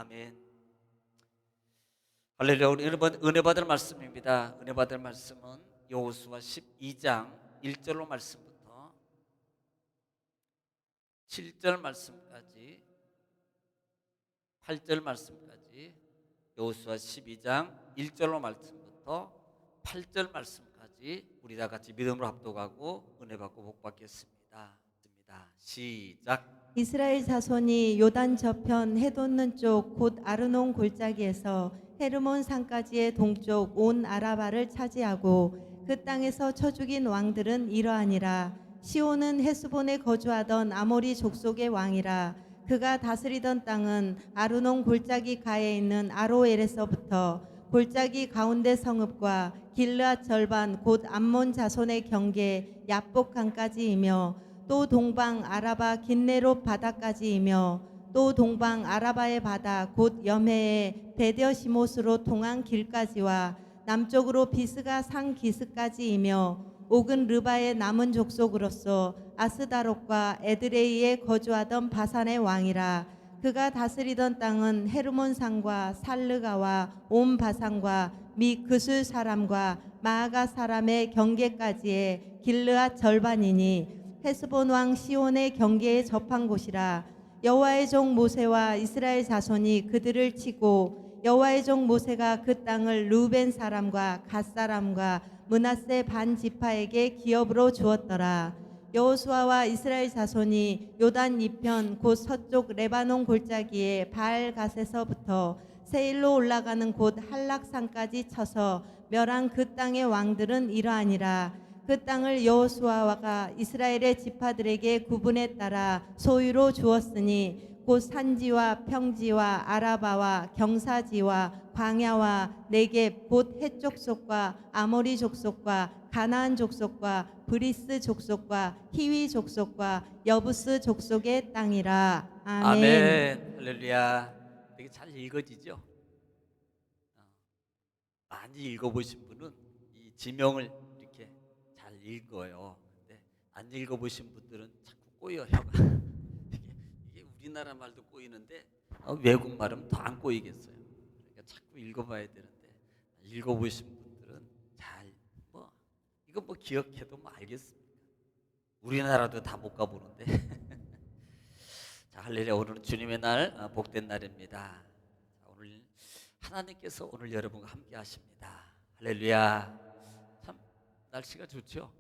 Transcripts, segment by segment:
아멘. 할렐루야. 우리 은혜 받을 말씀입니다. 은혜 받을 말씀은 여호수아 12장 1절로 말씀부터 7절 말씀까지 8절 말씀까지, 여호수아 12장 1절로 말씀부터 8절 말씀까지 우리 다 같이 믿음으로 합독하고 은혜 받고 복 받겠습니다. 시작. 이스라엘 자손이 요단 저편 해돋는 쪽 곧 아르논 골짜기에서 헤르몬 산까지의 동쪽 온 아라바를 차지하고 그 땅에서 쳐 죽인 왕들은 이러하니라. 시온은 헤스본에 거주하던 아모리 족속의 왕이라. 그가 다스리던 땅은 아르논 골짜기 가에 있는 아로엘에서부터 골짜기 가운데 성읍과 길르앗 절반 곧 암몬 자손의 경계 야복강까지이며 또 동방 아라바 긴네롯 바다까지이며 또 동방 아라바의 바다 곧 염해의 베데시못으로 통한 길까지와 남쪽으로 비스가 산 기스까지이며 옥은 르바의 남은 족속으로서 아스다롯과 에드레이에 거주하던 바산의 왕이라. 그가 다스리던 땅은 헤르몬 산과 살르가와 온 바산과 미 그술 사람과 마아가 사람의 경계까지의 길르앗 절반이니 헤스본 왕 시온의 경계에 접한 곳이라. 여호와의 종 모세와 이스라엘 자손이 그들을 치고 여호와의 종 모세가 그 땅을 루벤 사람과 갓 사람과 므낫세 반 지파에게 기업으로 주었더라. 여호수아와 이스라엘 자손이 요단 이편 곧 서쪽 레바논 골짜기에 바알갓에서부터 세일로 올라가는 곳 한락산까지 쳐서 멸한 그 땅의 왕들은 이러하니라. 그 땅을 여호수아가 이스라엘의 지파들에게 구분에 따라 소유로 주었으니 곧 산지와 평지와 아라바와 경사지와 광야와 네겝 곧 헷 족속과 아모리 족속과 가나안 족속과 브리스 족속과 히위 족속과 여부스 족속의 땅이라. 아멘. 아멘. 할렐루야. 되게 잘 읽어지죠? 많이 읽어보신 분은 이 지명을 이렇게 잘 읽어요. 근데 안 읽어보신 분들은 자꾸 꼬여 혀가. 이게 우리나라 말도 꼬이는데 외국 말은 더 안 꼬이겠어요. 그러니까 자꾸 읽어봐야 되는데, 읽어보신 분들은 잘 이거 기억해도 알겠습니까? 우리나라도 다 못 가보는데. 자, 할렐루야. 오늘은 주님의 날, 복된 날입니다. 자, 오늘 하나님께서 오늘 여러분과 함께 하십니다. 할렐루야. 참 날씨가 좋죠.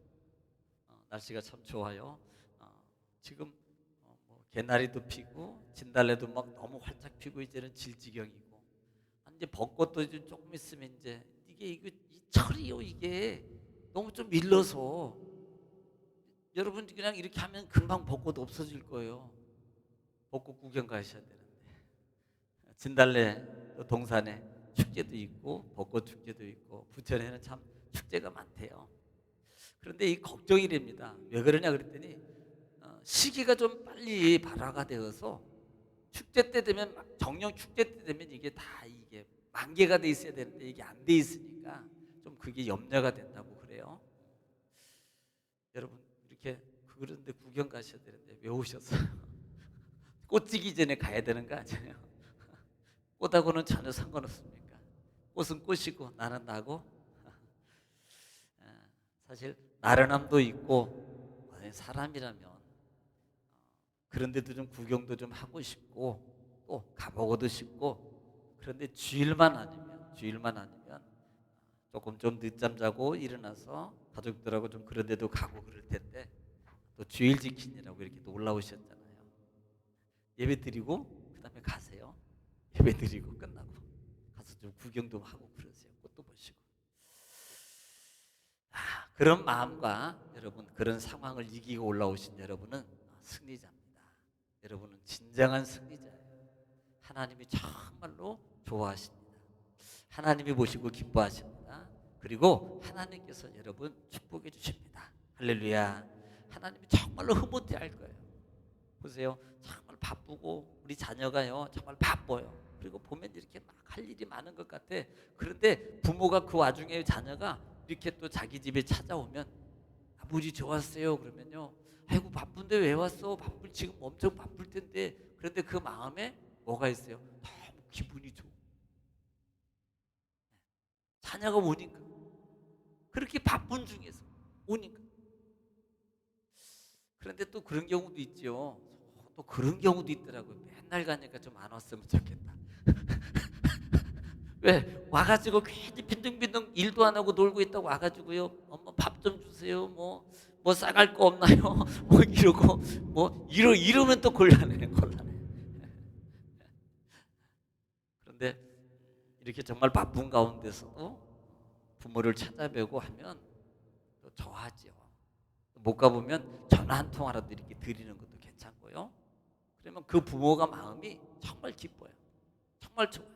날씨가 참 좋아요. 지금 개나리도 피고 진달래도 막 너무 활짝 피고 이제는 질지경이고, 이제 벚꽃도 이제 조금 있으면 이제 이게 이 철이요, 이게 너무 좀 밀려서 여러분 그냥 이렇게 하면 금방 벚꽃 없어질 거예요. 벚꽃 구경 가셔야 되는데, 진달래 동산에 축제도 있고 벚꽃 축제도 있고 부천에는 참 축제가 많대요. 그런데 이 걱정이 됩니다. 왜 그러냐 그랬더니 시기가 좀 빨리 발화가 되어서 축제 때 되면, 정령 축제 때 되면 이게 만개가 돼 있어야 되는데 이게 안 돼 있으니까 좀 그게 염려가 된다고 그래요. 여러분 이렇게 그런데 구경 가셔야 되는데 왜 오셨어요? 꽃 지기 전에 가야 되는 거 아니에요? 꽃하고는 전혀 상관없습니까? 꽃은 꽃이고 나는 나고. 사실 나른함도 있고, 사람이라면 그런데도 좀 구경도 좀 하고 싶고 또 가보고도 싶고, 그런데 주일만 아니면 조금 좀 늦잠 자고 일어나서 가족들하고 좀 그런 데도 가고 그럴 텐데, 또 주일 지키느라고 이렇게 또 올라오셨잖아요. 예배 드리고 그 다음에 가세요. 예배 드리고 끝나고 가서 좀 구경도 하고 그러세요. 꽃도 보시고. 그런 마음과 여러분, 그런 상황을 이기고 올라오신 여러분은 승리자입니다. 여러분은 진정한 승리자예요. 하나님이 정말로 좋아하십니다. 하나님이 보시고 기뻐하십니다. 그리고 하나님께서 여러분 축복해 주십니다. 할렐루야. 하나님이 정말로 흐뭇해 할 거예요. 보세요. 정말 바쁘고 우리 자녀가요 정말 바빠요. 그리고 보면 이렇게 막 할 일이 많은 것 같아. 그런데 부모가 그 와중에 자녀가 이렇게 또 자기 집에 찾아오면, 아버지 좋았어요 그러면요, 아이고 바쁜데 왜 왔어? 지금 엄청 바쁠 텐데. 그런데 그 마음에 뭐가 있어요? 너무 기분이 좋고 자녀가 오니까 그렇게 바쁜 중에서 오니까. 그런데 또 그런 경우도 있죠. 또 그런 경우도 있더라고요. 맨날 가니까 좀 안 왔으면 좋겠다. 왜? 와가지고 괜히 빈둥빈둥 일도 안 하고 놀고 있다고 와가지고요. 엄마 밥 좀 주세요. 뭐 싸갈 거 없나요? 뭐 이러고 이러면 또 곤란해. 그런데 이렇게 정말 바쁜 가운데서도 부모를 찾아뵈고 하면 또 좋아하죠. 못 가보면 전화 한 통화라도 이렇게 드리는 것도 괜찮고요. 그러면 그 부모가 마음이 정말 기뻐요. 정말 좋아요.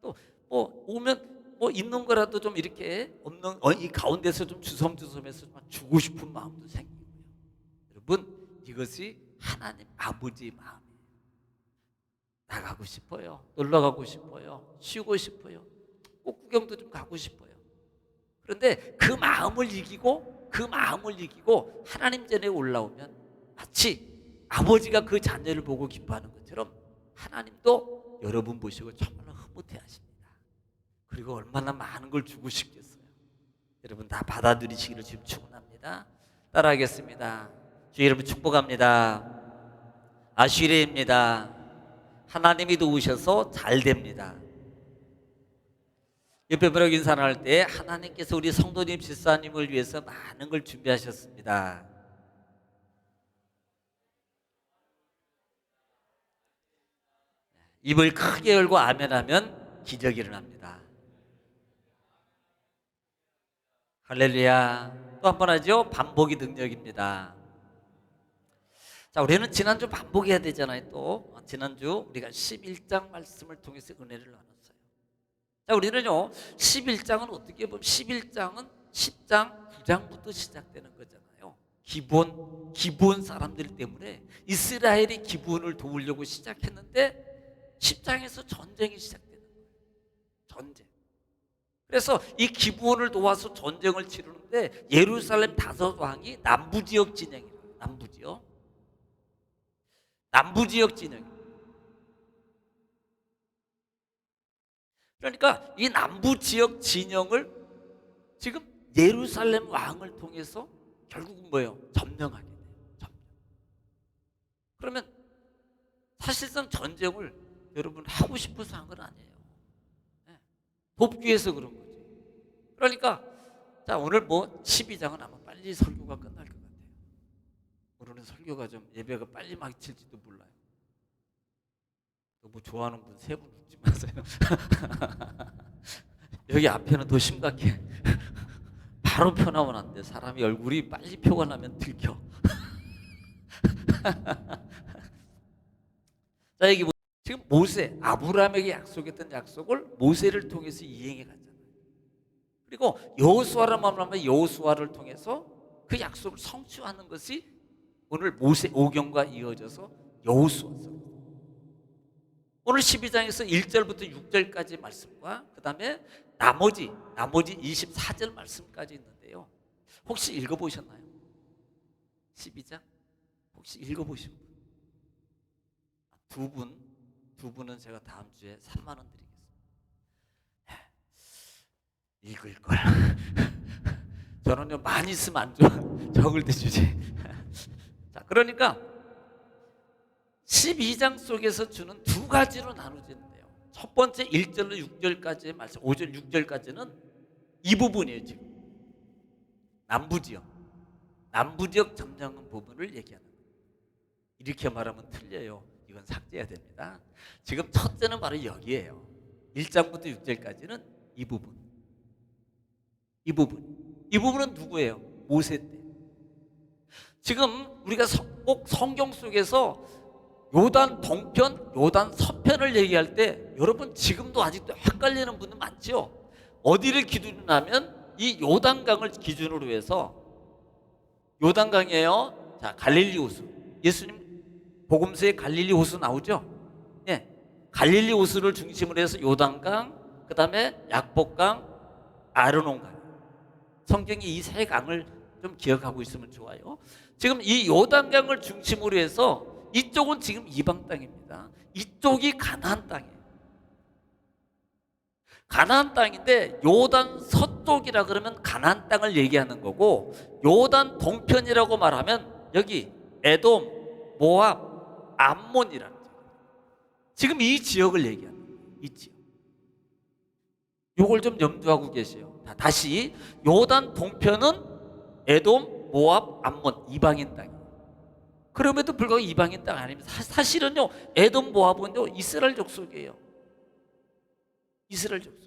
또 오면 있는 거라도 좀 이렇게 없는 이 가운데서 좀 주섬주섬해서 좀 주고 싶은 마음도 생기고요. 여러분, 이것이 하나님 아버지의 마음이에요. 나가고 싶어요. 놀러 가고 싶어요. 쉬고 싶어요. 꼭 구경도 좀 가고 싶어요. 그런데 그 마음을 이기고 하나님 전에 올라오면 마치 아버지가 그 자녀를 보고 기뻐하는 것처럼 하나님도 여러분 보시고 정말 흐뭇해 하십니다. 그리고 얼마나 많은 걸 주고 싶겠어요. 여러분 다 받아들이시기를 지금 축원합니다. 따라하겠습니다. 주 여러분 축복합니다. 아쉬레입니다. 하나님이 도우셔서 잘 됩니다. 옆에 분하고 인사를 할 때 하나님께서 우리 성도님 집사님을 위해서 많은 걸 준비하셨습니다. 입을 크게 열고 아멘하면 기적이 일어납니다. 할렐루야. 또 한 번 하죠. 반복이 능력입니다. 자, 우리는 지난주 반복해야 되잖아요. 또 지난주 우리가 11장 말씀을 통해서 은혜를 나눴어요. 자, 우리는요 11장은 어떻게 보면 11장은 10장 9장부터 시작되는 거잖아요. 기본 사람들 때문에 이스라엘이 기본을 도우려고 시작했는데 10장에서 전쟁이 시작되는 거예요. 전쟁. 그래서 이 기브온을 도와서 전쟁을 치르는데 예루살렘 5왕이 남부지역 진영이에요. 남부지역 진영. 그러니까 이 남부지역 진영을 지금 예루살렘 왕을 통해서 결국은 뭐예요? 점령하게 돼요. 그러면 사실상 전쟁을 여러분 하고 싶어서 한 건 아니에요. 돕기 위해서 그런 거지. 그러니까 자, 오늘 12장은 아마 빨리 설교가 끝날 것 같아요. 오늘은 설교가 좀 예배가 빨리 막힐지도 몰라요. 너무 좋아하는 분 3분 웃지 마세요. 여기 앞에는 더 심각해. 바로 표 나오면 안 돼. 사람이 얼굴이 빨리 표가 나면 들켜. 자, 여기 지금 모세, 아브라함에게 약속했던 약속을 모세를 통해서 이행해 갔잖아요. 그리고 여호수아를 만나면 여호수아를 통해서 그 약속을 성취하는 것이 오늘 모세 오경과 이어져서 여호수아서. 오늘 12장에서 1절부터 6절까지 말씀과 그 다음에 나머지 24절 말씀까지 있는데요. 혹시 읽어보셨나요? 12장? 혹시 읽어보신 분? 두 분은 제가 다음 주에 3만 원 드리겠습니다. 읽을 걸. 저는요 많이 쓰면 안 좋아. 적을 때 주지. 자, 그러니까 12장 속에서 주는 2가지로 나누어지는데요. 첫 번째 1절로 6절까지의 말씀, 5절 6절까지는 이 부분이에요. 지금 남부지역 점령 부분을 얘기하는 거예요. 이렇게 말하면 틀려요. 이건 삭제해야 됩니다. 지금 첫째는 바로 여기에요. 1장부터 6절까지는 이 부분은 누구예요? 모세 때. 지금 우리가 꼭 성경 속에서 요단 동편, 요단 서편을 얘기할 때 여러분 지금도 아직도 헷갈리는 분들 많죠? 어디를 기준으로 하면 이 요단강을 기준으로 해서 요단강이에요. 자, 갈릴리 호수. 예수님 복음서에 갈릴리 호수 나오죠? 예. 갈릴리 호수를 중심으로 해서 요단강, 그 다음에 약복강, 아르논강. 성경이 이 3강을 좀 기억하고 있으면 좋아요. 지금 이 요단강을 중심으로 해서 이쪽은 지금 이방 땅입니다. 이쪽이 가나안 땅이에요. 가나안 땅인데 요단 서쪽이라 그러면 가나안 땅을 얘기하는 거고, 요단 동편이라고 말하면 여기 에돔, 모압, 암몬이라는 거예요. 지금 이 지역을 얘기하는 거예요. 이 지역. 요걸 좀 염두하고 계세요. 다시 요단 동편은 에돔, 모압, 암몬 이방인 땅이에요. 그럼에도 불구하고 이방인 땅 아닙니다. 사실은요 에돔, 모압은요 이스라엘 족속이에요. 이스라엘 족속.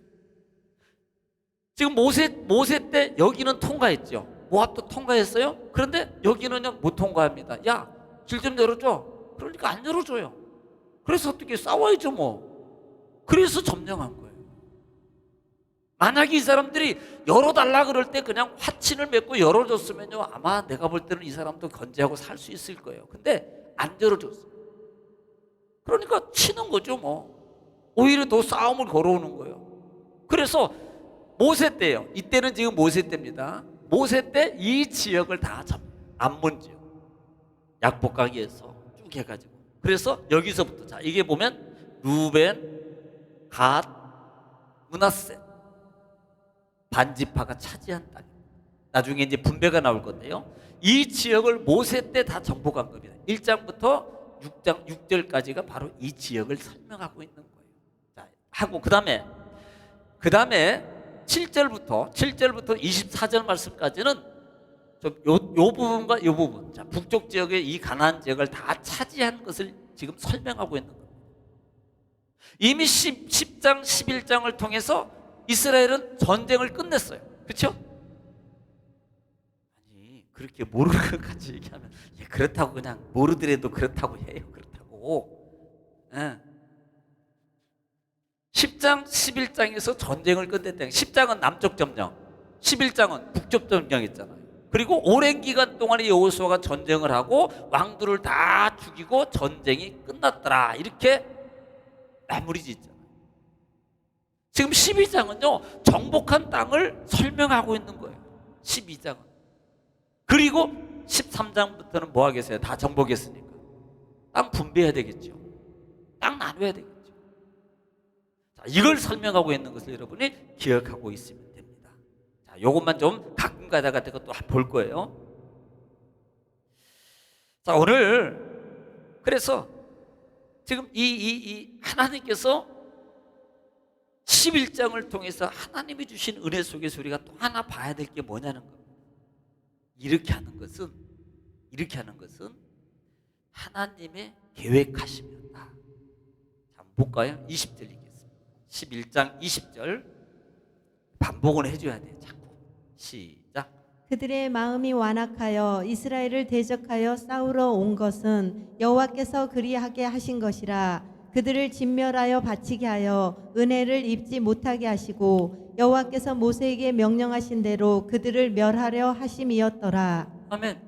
지금 모세 때 여기는 통과했죠. 모압도 통과했어요. 그런데 여기는요 못 통과합니다. 야, 길 좀 열어줘. 그러니까 안 열어줘요. 그래서 어떻게 싸워야죠 뭐. 그래서 점령한 거예요. 만약에 이 사람들이 열어달라 그럴 때 그냥 화친을 맺고 열어줬으면요 아마 내가 볼 때는 이 사람도 건재하고 살 수 있을 거예요. 근데 안 열어줬어요. 그러니까 치는 거죠 뭐. 오히려 더 싸움을 걸어오는 거예요. 그래서 모세 때예요. 이때는 지금 모세 때입니다. 모세 때 이 지역을 다 암몬 지역 약복강에서 쭉 해가지고, 그래서 여기서부터 자 이게 보면 루벤, 갓, 므낫세 반지파가 차지한 땅. 나중에 이제 분배가 나올 건데요. 이 지역을 모세 때 다 정복한 겁니다. 1장부터 6장 6절까지가 바로 이 지역을 설명하고 있는 거예요. 자, 하고 그다음에 7절부터 24절 말씀까지는 좀 요 부분과 요 부분. 자, 북쪽 지역의 이 가나안 지역을 다 차지한 것을 지금 설명하고 있는 거예요. 이미 10장 11장을 통해서 이스라엘은 전쟁을 끝냈어요. 그렇죠? 아니 그렇게 모르는 것까지 얘기하면 그렇다고 그냥 모르더라도 그렇다고 해요. 그렇다고. 예. 10장 11장에서 전쟁을 끝냈다. 10장은 남쪽 점령, 11장은 북쪽 점령했잖아요. 그리고 오랜 기간 동안에 여호수아가 전쟁을 하고 왕들을 다 죽이고 전쟁이 끝났더라. 이렇게 마무리 짓잖아요. 지금 12장은요 정복한 땅을 설명하고 있는 거예요. 12장은. 그리고 13장부터는 뭐 하겠어요? 다 정복했으니까 땅 분배해야 되겠죠. 땅 나눠야 되겠죠. 자, 이걸 설명하고 있는 것을 여러분이 기억하고 있으면 됩니다. 자, 이것만 좀 가끔 가다가 또 볼 거예요. 자, 오늘 그래서 지금 이 하나님께서 11장을 통해서 하나님이 주신 은혜 속에서 우리가 또 하나 봐야 될 게 뭐냐는 겁니다. 이렇게 하는 것은 하나님의 계획하심이었다. 자, 한번 볼까요? 20절 읽겠습니다. 11장 20절 반복은 해줘야 돼요. 자꾸. 시작. 그들의 마음이 완악하여 이스라엘을 대적하여 싸우러 온 것은 여호와께서 그리하게 하신 것이라. 그들을 진멸하여 바치게 하여 은혜를 입지 못하게 하시고 여호와께서 모세에게 명령하신 대로 그들을 멸하려 하심이었더라. 아멘.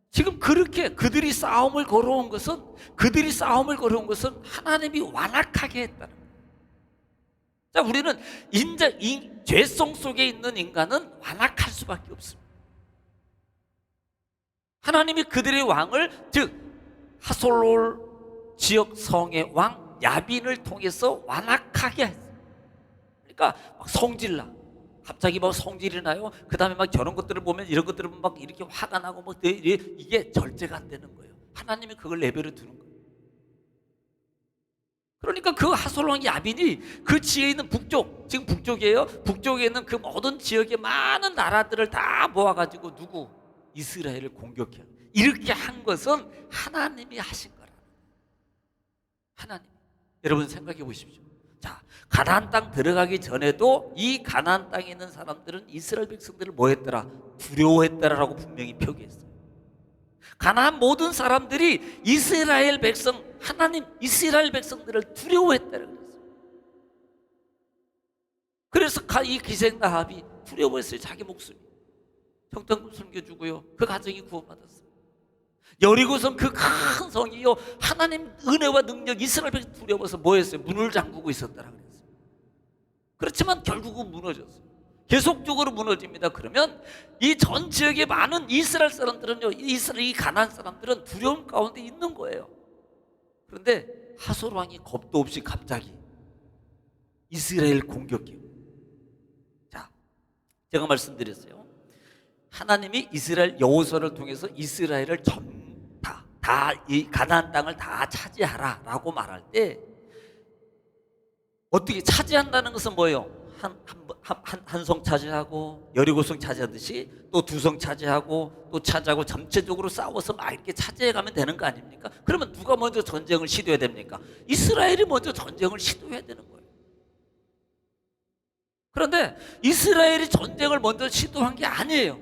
지금 그렇게 그들이 싸움을 걸어온 것은 하나님이 완악하게 했다는 거예요. 자, 우리는 죄성 속에 있는 인간은 완악할 수밖에 없습니다. 하나님이 그들의 왕을, 즉 하솔롤 지역 성의 왕 야빈을 통해서 완악하게 했어요. 그러니까 막 성질나. 갑자기 막 성질이 나요. 그 다음에 막 저런 것들을 보면 이런 것들을 막 이렇게 화가 나고 막 이게 절제가 안 되는 거예요. 하나님이 그걸 내버려 두는 거예요. 그러니까 그 하솔왕 야빈이 그 지에 있는 북쪽, 지금 북쪽이에요. 북쪽에 있는 그 모든 지역의 많은 나라들을 다 모아가지고 이스라엘을 공격해요. 이렇게 한 것은 하나님이 하신 거라. 하나님. 여러분 생각해 보십시오. 자, 가나안 땅 들어가기 전에도 이 가나안 땅에 있는 사람들은 이스라엘 백성들을 뭐 했더라? 두려워했더라라고 분명히 표기했어요. 가나안 모든 사람들이 이스라엘 백성들을 두려워했다고 그랬어요. 그래서 이 기생 라합이 두려워했어요. 자기 목숨이. 정탐꾼 섬겨주고요. 그 가정이 구원받았어요. 여리고성 그 큰 성이요, 하나님 은혜와 능력, 이스라엘 백성 두려워서 뭐 했어요? 문을 잠그고 있었다라 그랬어요. 그렇지만 결국은 무너졌어요. 계속적으로 무너집니다. 그러면 이 전 지역의 많은 이스라엘 사람들은요, 이 가나안 사람들은 두려움 가운데 있는 거예요. 그런데 하솔 왕이 겁도 없이 갑자기 이스라엘 공격해요. 자, 제가 말씀드렸어요. 하나님이 이스라엘 여호수아를 통해서 이스라엘을 이 가나안 땅을 다 차지하라라고 말할 때 어떻게 차지한다는 것은 뭐예요? 한 성 차지하고 여리고성 차지하듯이 또 두 성 차지하고 또 차지하고 전체적으로 싸워서 막 이렇게 차지해 가면 되는 거 아닙니까? 그러면 누가 먼저 전쟁을 시도해야 됩니까? 이스라엘이 먼저 전쟁을 시도해야 되는 거예요. 그런데 이스라엘이 전쟁을 먼저 시도한 게 아니에요.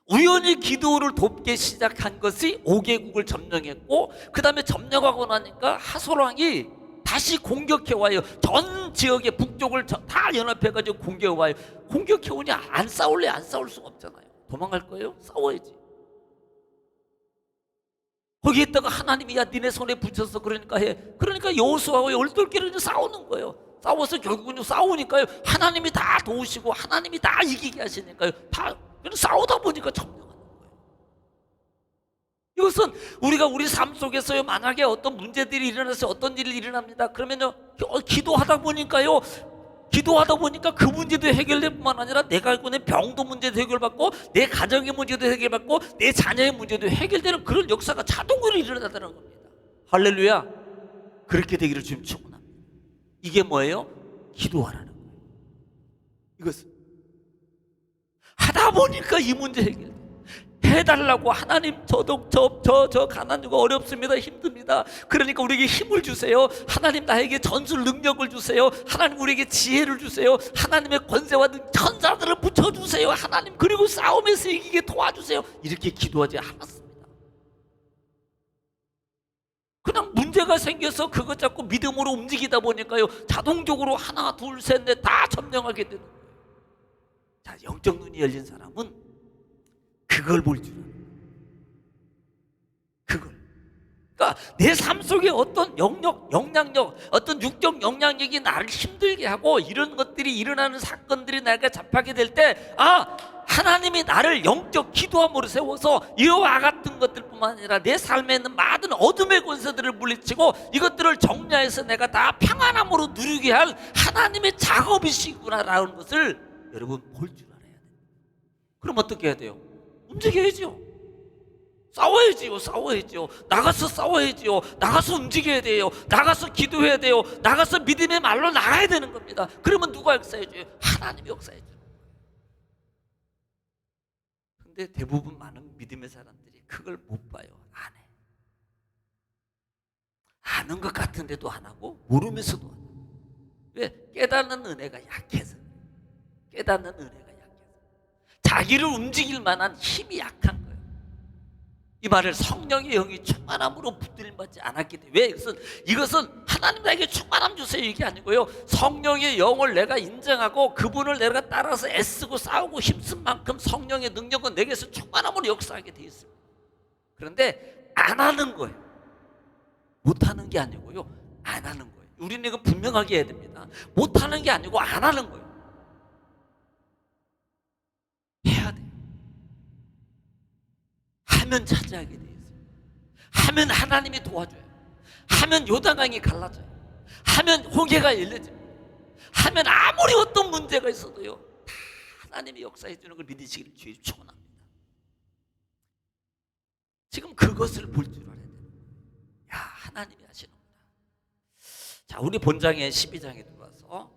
우연히 기드온을 돕기 시작한 것이 5개국을 점령했고, 그 다음에 점령하고 나니까 하솔왕이 다시 공격해와요. 전 지역의 북쪽을 다 연합해가지고 공격해와요. 공격해오니 안 싸울래? 안 싸울 수가 없잖아요. 도망갈 거예요? 싸워야지. 거기에다가 하나님이 야 니네 손에 붙였어 그러니까 해. 그러니까 여호수아와 12개를 싸우는 거예요. 싸워서 결국은 싸우니까요, 하나님이 다 도우시고 하나님이 다 이기게 하시니까요, 다 싸우다 보니까 점령하는 거예요. 이것은 우리가 우리 삶 속에서요, 만약에 어떤 문제들이 일어나서 어떤 일이 일어납니다. 그러면요, 기도하다 보니까요, 기도하다 보니까 그 문제도 해결될 뿐만 아니라 내가 알고 있는 병도 문제도 해결받고 내 가정의 문제도 해결받고 내 자녀의 문제도 해결되는 그런 역사가 자동으로 일어나다는 겁니다. 할렐루야. 그렇게 되기를 주님 축원합니다. 이게 뭐예요? 기도하라는 거예요. 이것은 하다 보니까 이 문제 해달라고. 하나님 저 가난하고 어렵습니다. 힘듭니다. 그러니까 우리에게 힘을 주세요. 하나님 나에게 전술 능력을 주세요. 하나님 우리에게 지혜를 주세요. 하나님의 권세와 천사들을 붙여주세요. 하나님 그리고 싸움에서 이기게 도와주세요. 이렇게 기도하지 않았습니다. 그냥 문제가 생겨서 그것 잡고 믿음으로 움직이다 보니까요, 자동적으로 하나 둘 셋 넷 다 점령하게 되는 거예요. 자, 영적 눈이 열린 사람은 그걸 볼 줄 알아요. 그걸. 그러니까 내 삶 속에 어떤 영향력, 어떤 육적 영향력이 나를 힘들게 하고 이런 것들이 일어나는 사건들이 내가 접하게 될 때, 하나님이 나를 영적 기도함으로 세워서 이와 같은 것들뿐만 아니라 내 삶에 있는 많은 어둠의 권세들을 물리치고 이것들을 정리해서 내가 다 평안함으로 누리게 할 하나님의 작업이시구나라는 것을 여러분 볼 줄 알아야 돼요. 그럼 어떻게 해야 돼요? 움직여야죠. 싸워야지요. 나가서 싸워야지요. 나가서 움직여야 돼요. 나가서 기도해야 돼요. 나가서 믿음의 말로 나가야 되는 겁니다. 그러면 누가 역사해줘요? 하나님이 역사해줘요. 근데 대부분 많은 믿음의 사람들이 그걸 못 봐요. 안 해. 아는 것 같은데도 안 하고 모르면서도 안 하고. 왜? 깨닫는 은혜가 약해서. 자기를 움직일 만한 힘이 약한 거예요. 이 말을 성령의 영이 충만함으로 붙들림받지 않았기 때문에. 왜? 이것은 하나님 나에게 충만함 주세요 이게 아니고요, 성령의 영을 내가 인정하고 그분을 내가 따라서 애쓰고 싸우고 힘쓴 만큼 성령의 능력은 내게서 충만함으로 역사하게 되어 있습니다. 그런데 안 하는 거예요. 못하는 게 아니고요, 안 하는 거예요. 우리는 이거 분명하게 해야 됩니다. 못하는 게 아니고 안 하는 거예요. 해야 돼요. 하면 차지하게 되어 있어요. 하면 하나님이 도와줘요. 하면 요단강이 갈라져요. 하면 홍해가 열려져요. 하면 아무리 어떤 문제가 있어도요, 다 하나님이 역사해 주는 걸 믿으시기를 주의 축원합니다. 지금 그것을 볼 줄 알아야 돼요. 야, 하나님이 하시는구나. 자, 우리 본장의 12장에 들어와서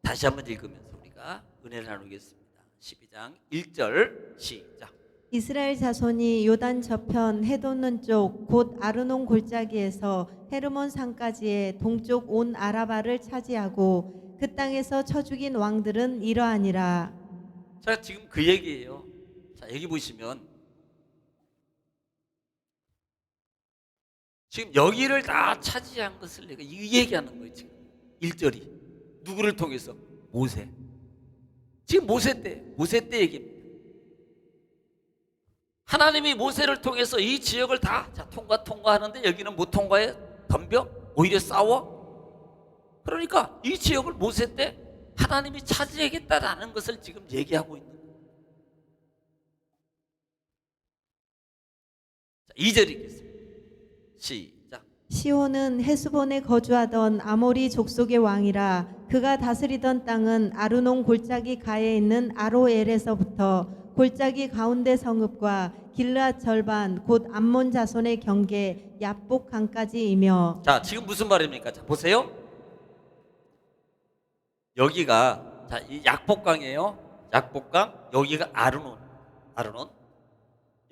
다시 한번 읽으면서 우리가 은혜를 나누겠습니다. 12장 1절 시작. 이스라엘 자손이 요단 저편 해돋는 쪽 곧 아르논 골짜기에서 헤르몬 산까지의 동쪽 온 아라바를 차지하고 그 땅에서 쳐 죽인 왕들은 이러하니라. 자, 지금 그 얘기예요. 자, 여기 보시면 지금 여기를 다 차지한 것을 내가 이 얘기하는 거예요. 지금 1절이 누구를 통해서? 모세. 지금 모세 때 얘기입니다. 하나님이 모세를 통해서 이 지역을 다 통과하는데 여기는 못 통과해? 덤벼? 오히려 싸워? 그러니까 이 지역을 모세 때 하나님이 차지하겠다라는 것을 지금 얘기하고 있는 거예요. 2절 읽겠습니다. 시작. 시온은 헤스본에 거주하던 아모리 족속의 왕이라 그가 다스리던 땅은 아르논 골짜기 가에 있는 아로엘에서부터 골짜기 가운데 성읍과 길르앗 절반 곧 암몬 자손의 경계 야복 강까지이며. 자, 지금 무슨 말입니까? 자, 보세요. 여기가 자, 이 약복강이에요. 약복강. 여기가 아르논.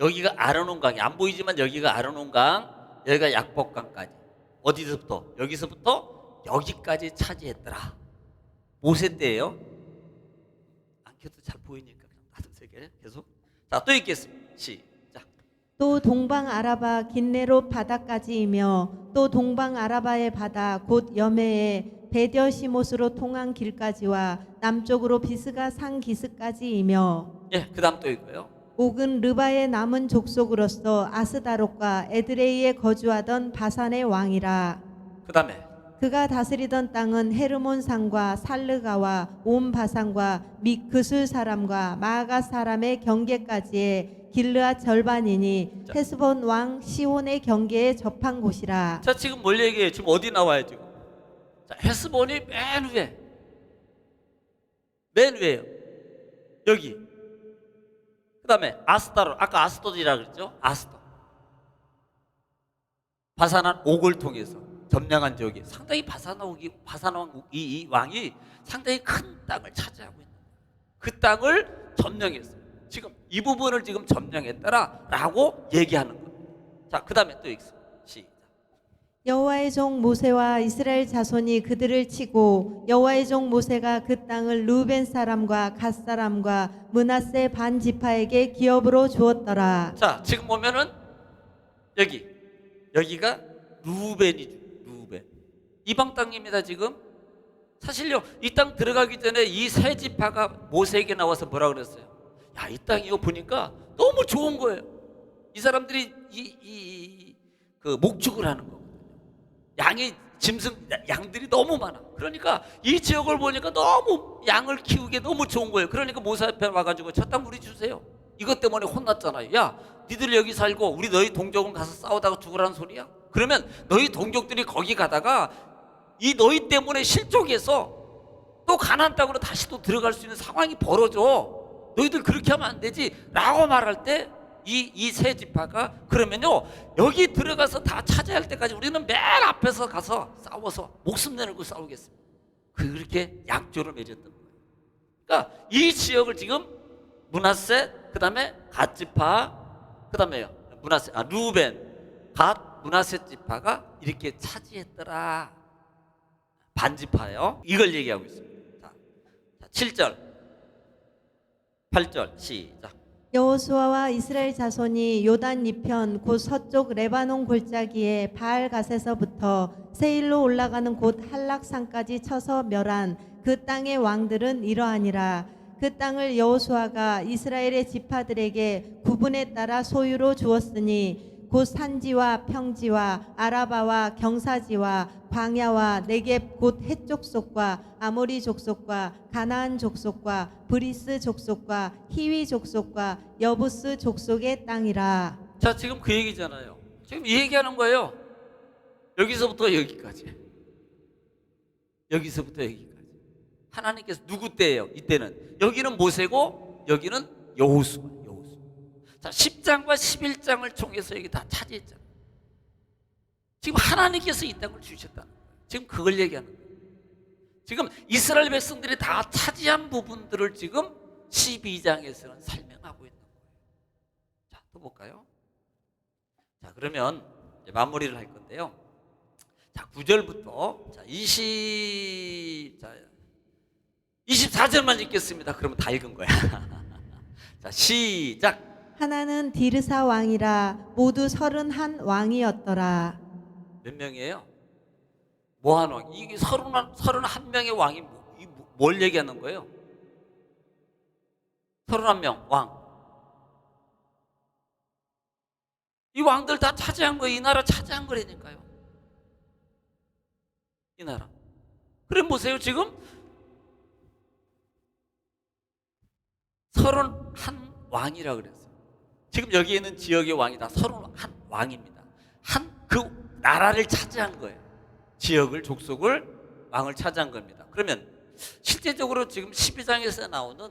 여기가 아르논강이 안 보이지만 여기가 아르논강, 여기가 약복강까지. 어디서부터? 여기서부터 여기까지 차지했더라. 모세 때예요. 안 켜도 잘 보이니까 그냥 놔두세요. 계속. 자, 또 읽겠습니다. 시작. 또 동방 아라바 긴네롯 바다까지이며 또 동방 아라바의 바다 곧 여메에 베델시못으로 통한 길까지와 남쪽으로 비스가 산 기슭까지이며. 예, 그다음 또 읽어요. 옥은 르바의 남은 족속으로서 아스다롯과 에드레이에 거주하던 바산의 왕이라. 그다음에 그가 다스리던 땅은 헤르몬 산과 살르가와 온 바산과 및 그술 사람과 마아가 사람의 경계까지의 길르앗 절반이니 자. 헤스본 왕 시온의 경계에 접한 곳이라. 자, 지금 뭘 얘기해요? 지금 어디 나와요, 지금? 자, 헤스본이 맨 위에. 맨 위에요. 여기. 그다음에 아스타로 아까 아스돗이라 그랬죠? 아스돗. 바산한 옥을 통해서 점령한 지역이 상당히 이 왕이 상당히 큰 땅을 차지하고 있는 거예요. 그 땅을 점령했어요. 지금 이 부분을 지금 점령했더라라고 얘기하는 거예요. 자, 그다음에 또 읽습니다. 시작. 여호와의 종 모세와 이스라엘 자손이 그들을 치고 여호와의 종 모세가 그 땅을 루벤 사람과 갓 사람과 므낫세 반 지파에게 기업으로 주었더라. 자, 지금 보면은 여기가 루벤이죠. 루벤. 이방 땅입니다, 지금. 사실요, 이 땅 들어가기 전에 이 세 지파가 모세에게 나와서 뭐라 그랬어요? 야, 이 땅이요 보니까 너무 좋은 거예요. 이 사람들이 그 목축을 하는 거거든요. 양들이 너무 많아. 그러니까 이 지역을 보니까 너무 양을 키우기에 너무 좋은 거예요. 그러니까 모세 앞에 와가지고 저 땅 우리 주세요. 이것 때문에 혼났잖아요. 야, 니들 여기 살고 우리 너희 동족은 가서 싸우다가 죽으라는 소리야? 그러면 너희 동족들이 거기 가다가 이 너희 때문에 실족해서 또 가나안 땅으로 다시 또 들어갈 수 있는 상황이 벌어져. 너희들 그렇게 하면 안 되지 라고 말할 때 이 세 지파가 그러면요, 여기 들어가서 다 차지할 때까지 우리는 맨 앞에서 가서 싸워서 목숨 내놓고 싸우겠습니다. 그렇게 약조를 맺었던 거예요. 그러니까 이 지역을 지금 므낫세, 그 다음에 갓 지파, 그 다음에요 루벤, 갓, 므낫세 지파가 이렇게 차지했더라. 반지파예요. 이걸 얘기하고 있습니다. 자, 7절 8절 시작. 여호수아와 이스라엘 자손이 요단 이편 곧 서쪽 레바논 골짜기에 바알갓에서부터 세일로 올라가는 곳 할락산까지 쳐서 멸한 그 땅의 왕들은 이러하니라. 그 땅을 여호수아가 이스라엘의 지파들에게 구분에 따라 소유로 주었으니 곧 산지와 평지와 아라바와 경사지와 광야와 네겝 곧 헷 족속과 아모리 족속과 가나안 족속과 브리스 족속과 히위 족속과 여부스 족속의 땅이라. 자, 지금 그 얘기잖아요. 지금 이 얘기하는 거예요. 여기서부터 여기까지. 여기서부터 여기까지. 하나님께서 누구 때예요? 이때는 여기는 모세고 여기는 여호수아. 자, 10장과 11장을 통해서 여기 다 차지했잖아요. 지금 하나님께서 이 땅을 주셨다는 거예요. 지금 그걸 얘기하는 거예요. 지금 이스라엘 백성들이 다 차지한 부분들을 지금 12장에서는 설명하고 있는 거예요. 자, 또 볼까요? 자, 그러면 이제 마무리를 할 건데요. 자, 9절부터 24절만 읽겠습니다. 그러면 다 읽은 거야. 자, 시작. 하나는 디르사 왕이라 모두 31 왕이었더라. 몇 명이에요? 뭐한 왕? 이게 31명의 왕이 뭘 얘기하는 거예요? 31명 왕. 이 왕들 다 차지한 거예요. 이 나라 차지한 거라니까요. 이 나라. 그래 보세요. 지금 31 왕이라 그랬어요. 지금 여기 있는 지역의 왕이 다 31 왕입니다. 그 나라를 차지한 거예요. 지역을, 족속을, 왕을 차지한 겁니다. 그러면 실제적으로 지금 12장에서 나오는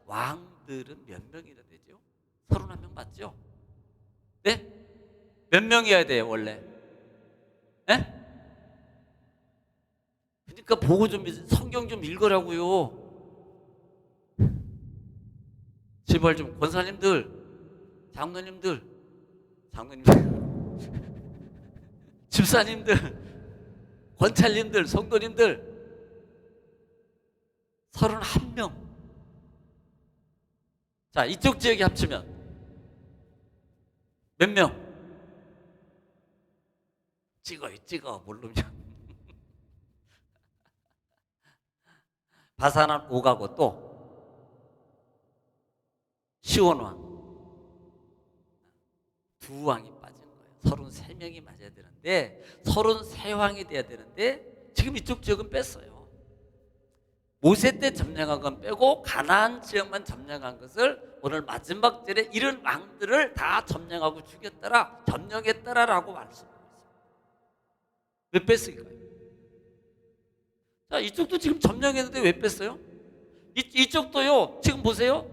왕들은 몇 명이나 되죠? 31명 맞죠? 네? 몇 명이어야 돼요 원래? 네? 그러니까 보고 좀 성경 좀 읽으라고요. 제발 좀 권사님들, 장로님들, 집사님들, 권찰님들, 성도님들 31명. 자, 이쪽 지역에 합치면 몇 명? 찍어 모르면 바사는 5가고 또 시온왕 2왕이 빠진 거예요. 33명이 맞아야 되는데 33왕이 돼야 되는데 지금 이쪽 지역은 뺐어요. 모세 때 점령한 건 빼고 가나안 지역만 점령한 것을 오늘 마지막 절에 이런 왕들을 다 점령하고 죽였더라, 점령했더라라고 말씀하고 있어요. 왜 뺐을까요? 자, 이쪽도 지금 점령했는데 왜 뺐어요? 이쪽도요. 지금 보세요.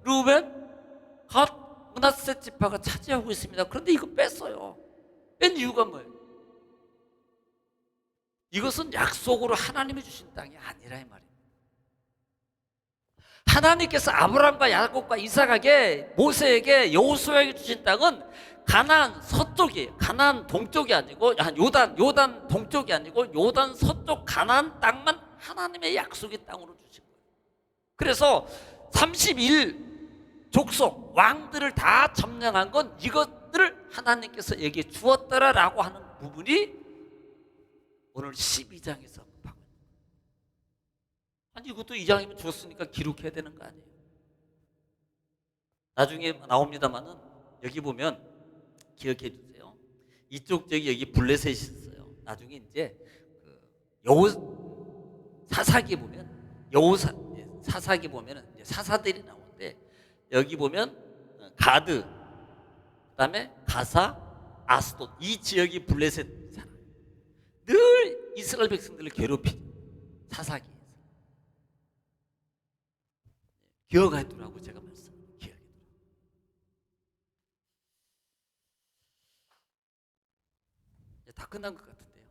르우벤, 갓, 므낫세 지파가 차지하고 있습니다. 그런데 이거 뺐어요. 뺀 이유가 뭐예요? 이것은 약속으로 하나님이 주신 땅이 아니라 이 말이에요. 하나님께서 아브라함과 야곱과 이삭에게, 모세에게, 여호수아에게 주신 땅은 가나안 서쪽이에요. 가나안 동쪽이 아니고 요단 동쪽이 아니고 요단 서쪽 가나안 땅만 하나님의 약속의 땅으로 주신 거예요. 그래서 31 족속 왕들을 다 점령한 건 이것들을 하나님께서 얘기해 주었더라라고 하는 부분이 오늘 12장에서 아니 이것도 2장이면 주었으니까 기록해야 되는 거 아니에요? 나중에 나옵니다만은 여기 보면 기억해 주세요. 이쪽 저기 여기 블레셋이 있어요. 나중에 이제 사사기 보면 사사기 보면은 이제 사사들이 나오는데 여기 보면 가드, 그다음에 가사, 아스돗 이 지역이 블레셋 사람. 늘 이스라엘 백성들을 괴롭히죠. 사사기. 기억하더라고 제가 말씀. 기억하더라고. 이제 다 끝난 것 같은데요.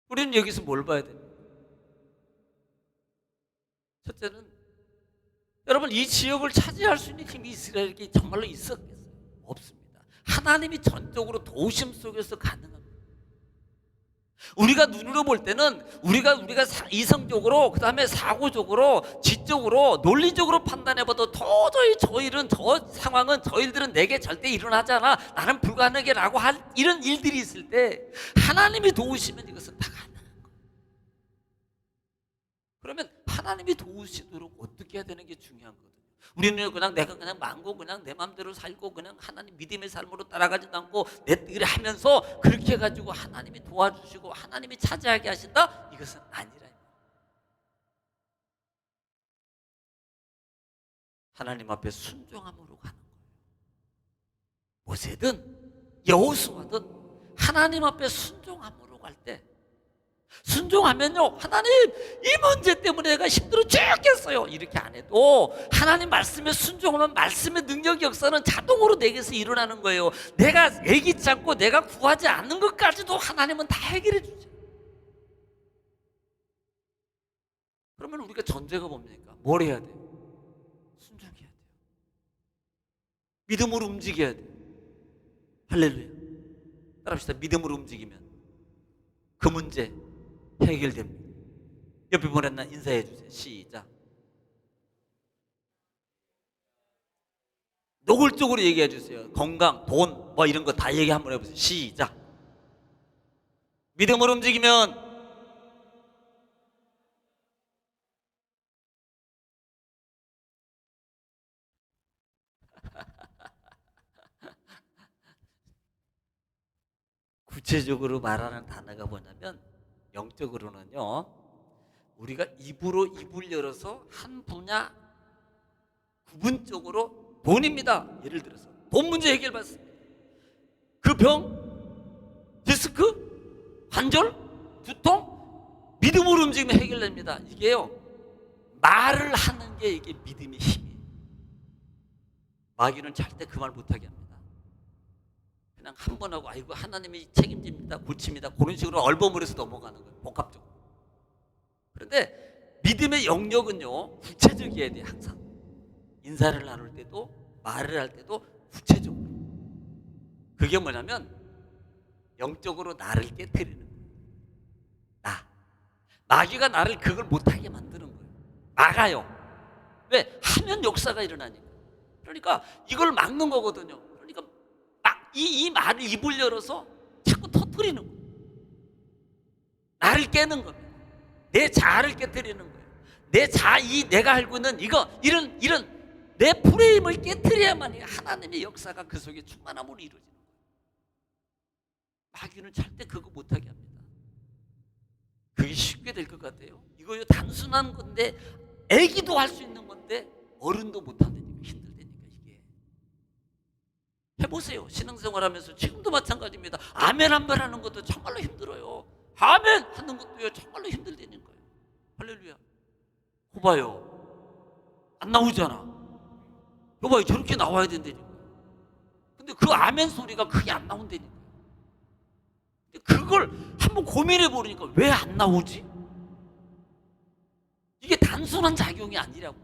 우리는 여기서 뭘 봐야 돼요? 첫째는 여러분 이 지역을 차지할 수 있는 힘이 이스라엘에게 정말로 있었겠어요? 없습니다. 하나님이 전적으로 도우심 속에서 가능합니다. 우리가 눈으로 볼 때는 우리가 이성적으로 그다음에 사고적으로 지적으로 논리적으로 판단해봐도 도저히 저 상황은 저 일들은 내게 절대 일어나지 않아 나는 불가능해라고 할 이런 일들이 있을 때 하나님이 도우시면 이것은 다 가능한 거예요. 그러면 하나님이 도우시도록 어떻게 해야 되는 게 중요한 거거든요. 우리는 그냥 내가 그냥 망고 그냥 내 마음대로 살고 그냥 하나님 믿음의 삶으로 따라가지도 않고 내 뜻을 하면서 그렇게 해가지고 하나님이 도와주시고 하나님이 차지하게 하신다? 이것은 아니라 하나님 앞에 순종함으로 가는 거예요. 모세든 여호수아든 하나님 앞에 순종함으로 갈 때 순종하면요 하나님 이 문제 때문에 내가 힘들어 죽겠어요 이렇게 안 해도 하나님 말씀에 순종하면 말씀의 능력 역사는 자동으로 내게서 일어나는 거예요. 내가 예기치 않고 내가 구하지 않는 것까지도 하나님은 다 해결해 주죠. 그러면 우리가 전제가 뭡니까? 뭘 해야 돼요? 순종해야 돼요. 믿음으로 움직여야 돼요. 할렐루야. 따라합시다. 믿음으로 움직이면 그 문제 해결됩니다. 옆에 보냈나 인사해 주세요. 시작. 노골적으로 얘기해 주세요. 건강, 돈, 뭐 이런 거 다 얘기 한번 해보세요. 시작. 믿음으로 움직이면 구체적으로 말하는 단어가 뭐냐면 영적으로는요 우리가 입을 열어서 한 분야 구분적으로 돈입니다. 예를 들어서 돈 문제 해결받습니다. 뇌병, 디스크, 관절, 두통, 믿음으로 움직이면 해결됩니다. 이게요, 말을 하는 게 이게 믿음의 힘이에요. 마귀는 절대 그 말 못하게 합니다. 그냥 한 번 하고 아이고 하나님이 책임집니다, 고칩니다, 그런 식으로 얼버무려서 넘어가는 거예요, 복합적으로. 그런데 믿음의 영역은요, 구체적이어야 돼요. 항상 인사를 나눌 때도 말을 할 때도 구체적으로. 그게 뭐냐면 영적으로 나를 깨트리는 거예요. 마귀가 나를 그걸 못하게 만드는 거예요. 막아요. 왜? 하면 역사가 일어나니까. 그러니까 이걸 막는 거거든요. 그러니까 이 말을, 입을 열어서 자꾸 터뜨리는 거예요. 나를 깨는 겁니다. 내 자아를 깨뜨리는 거예요. 내가 알고 있는 이런 내 프레임을 깨뜨려야만 하나님의 역사가 그 속에 충만함으로 이루어지는 거예요. 마귀는 절대 그거 못하게 합니다. 그게 쉽게 될 것 같아요? 이거 단순한 건데, 애기도 할 수 있는 건데 어른도 못한다니까, 힘들다니까. 이게 해보세요. 신앙생활 하면서 지금도 마찬가지입니다. 아멘 한 번 하는 것도 정말로 힘들어요. 아멘 하는 것도요, 정말로 힘들다는 거예요. 할렐루야. 봐봐요, 안 나오잖아. 봐봐요, 저렇게 나와야 된다니까. 근데 그 아멘 소리가 그게 안 나온다니까. 그걸 한번 고민해 보니까 왜 안 나오지? 이게 단순한 작용이 아니라고.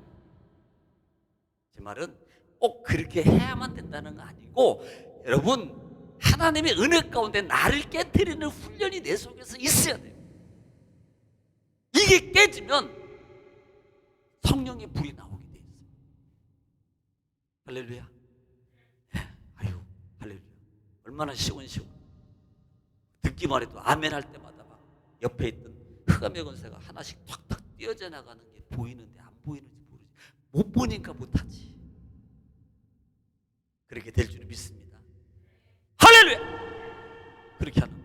제 말은 꼭 그렇게 해야만 된다는 거 아니고, 여러분, 하나님의 은혜 가운데 나를 깨트리는 훈련이 내 속에서 있어야 돼요. 이게 깨지면 성령의 불이 나오게 돼 있어요. 할렐루야. 아유, 할렐루야. 얼마나 시원시원. 듣기만 해도 아멘 할 때마다 막 옆에 있던 흑암의 권세가 하나씩 탁탁 뛰어져 나가는 게 보이는데 안 보이는지 모르지. 못 보니까 못하지. 그렇게 될 줄 믿습니다. 할렐루야. 그렇게 하는 거예요.